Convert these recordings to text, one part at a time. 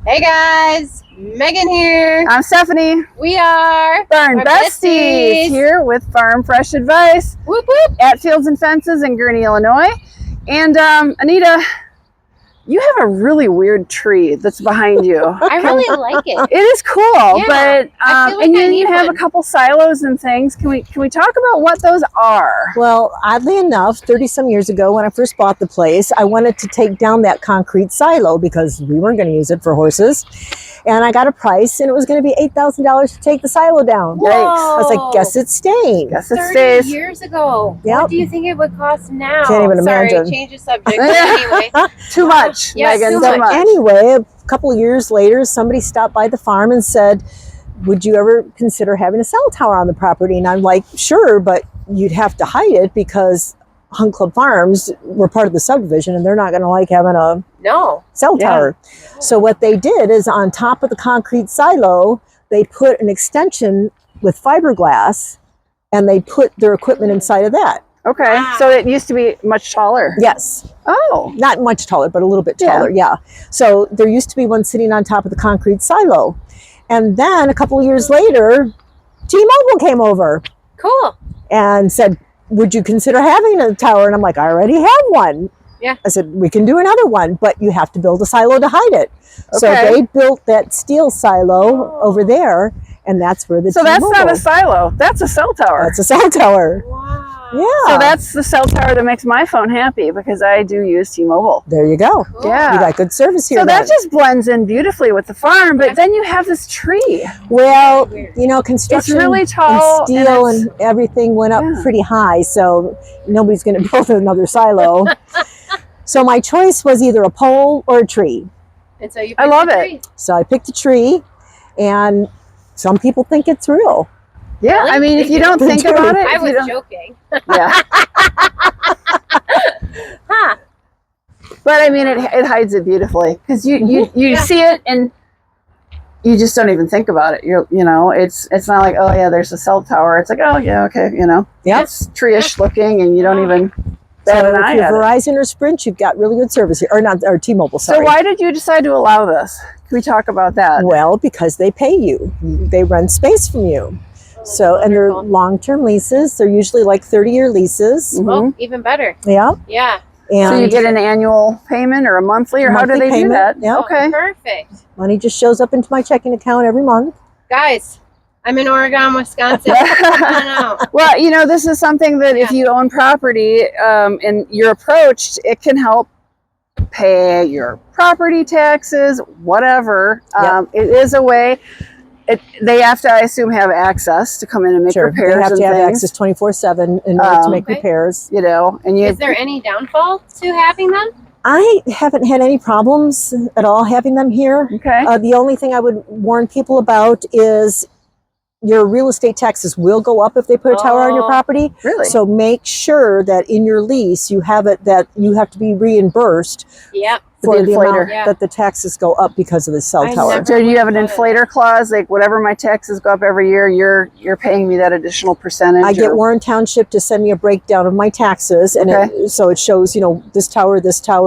Hey guys, Megan here. I'm Stephanie. We are Farm our Besties here with Farm Fresh Advice Whoop whoop. at Fields and Fences in Gurnee, Illinois. And Anita, you have a really weird tree that's behind you. I really like it. It is cool, Yeah, but I feel like and I then need you have one. a couple silos and things. Can we talk about what those are? Well, oddly enough, 30 some years ago when I first bought the place, I wanted to take down that concrete silo because we weren't going to use it for horses. And I got a price and it was going to be $8,000 to take the silo down. Whoa. I was like, guess it's staying. Guess it 30 stays. years ago. Yep. What do you think it would cost now? Can't even Sorry, imagine. change the subject. But anyway, Too much, Yeah, Megan. too Too much. much. Anyway, a couple of years later, somebody stopped by the farm and said, would you ever consider having a cell tower on the property? And I'm like, sure, but you'd have to hide it because Hunt Club Farms were part of the subdivision and they're not going to like having a no. cell Yeah. tower. So what they did is on top of the concrete silo, they put an extension with fiberglass and they put their equipment inside of that. Okay, Wow. so it used to be much taller. Yes. Oh, Not much taller, but a little bit Yeah. taller. Yeah. So there used to be one sitting on top of the concrete silo. And then a couple of years later, T-Mobile came over Cool. and said, would you consider having a tower? And I'm like, I already have one. Yeah. I said, we can do another one, but you have to build a silo to hide it. So Okay. they built that steel silo over there, and that's where the so that's T-Mobile. not a silo. That's a cell tower. That's a cell tower. Wow. Yeah. So that's the cell tower that makes my phone happy because I do use T-Mobile. There you go. Cool. Yeah. You got good service here. So that then. just blends in beautifully with the farm, but Yeah. then you have this tree. Well, Weird. you know, construction really tall, and steel and and, everything went up Yeah. pretty high, so nobody's going to build another silo. So my choice was either a pole or a tree. And so you I picked love the it. tree. So I picked a tree, and some people think it's real. Yeah, Really? I mean, if you don't think about it, I if you was don't- joking. yeah. Huh. But I mean, it hides it beautifully because you Yeah. see it and you just don't even think about it. You know, it's not like, oh yeah, there's a cell tower. It's like, oh yeah, okay, you know, Yep. it's tree-ish looking, and you don't even So bat an if eye you're at it. Verizon or Sprint, you've got really good service here, or not, or T-Mobile. So Sorry. why did you decide to allow this? Can we talk about that? Well, because they pay you. They rent space from you. So, and they're Wonderful. long-term leases. They're usually like 30-year leases. Mhm. Oh, even better. Yeah. Yeah. And So you get an annual payment or a monthly, or how do Monthly they do payment, that? yeah. Okay. Perfect. money just shows up into my checking account every month. Guys, I'm in Oregon, Wisconsin. Come on out. Well, you know, this is something that if Yeah. you own property and you're approached, it can help pay your property taxes, whatever. Yep. It is a way. They have to, I assume, have access to come in and make Sure. repairs They have and to have things. access 24/7 in order to make Okay. repairs. You know, and you. Is there any downfall to having them? I haven't had any problems at all having them here. Okay. The only thing I would warn people about is your real estate taxes will go up if they put a tower on your Oh. property. Really? So make sure that in your lease you have it that you have to be reimbursed Yep. for the the amount inflator. Yeah. that the taxes go up because of the cell I tower. never- So you have an Got it. inflator clause, like whatever my taxes go up every year, you're paying me that additional percentage. I get or- Warren Township to send me a breakdown of my taxes, and so it shows, you know, this tower,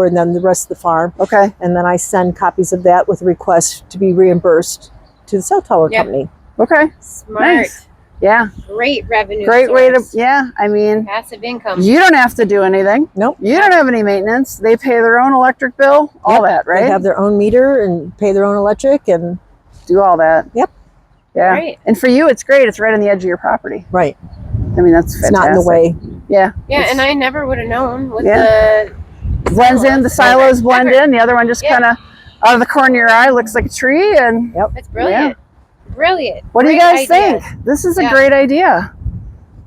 and then the rest of the farm. Okay. And then I send copies of that with a request to be reimbursed to the cell tower Yep. company. Okay. Smart. Nice. Yeah. Great revenue. Great way to. source. Yeah. I mean, Passive income. you don't have to do anything. Nope. You don't have any maintenance. They pay their own electric bill. All that, right? They have their own meter and pay their own electric, and Do all that. Yep. Yeah. Right. And for you, it's great. It's right on the edge of your property. right, I mean, that's it's fantastic. not in the way. Yeah. Yeah, It's- and I never would have known with Yeah. the blends in. The silos blend Ever. in. The other one just Yeah. kind of out of the corner of your eye looks like a tree. And It's brilliant. Brilliant. what do you Great guys idea. think? This is a Yeah. great idea.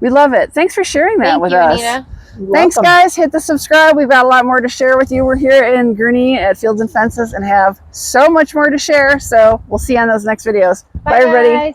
We love it. Thanks for sharing that Thank with you, us. Anita. Thanks, Welcome. guys. Hit the subscribe. We've got a lot more to share with you. We're here in Gurnee at Fields and Fences and have so much more to share. So we'll see you on those next videos. Bye everybody. guys.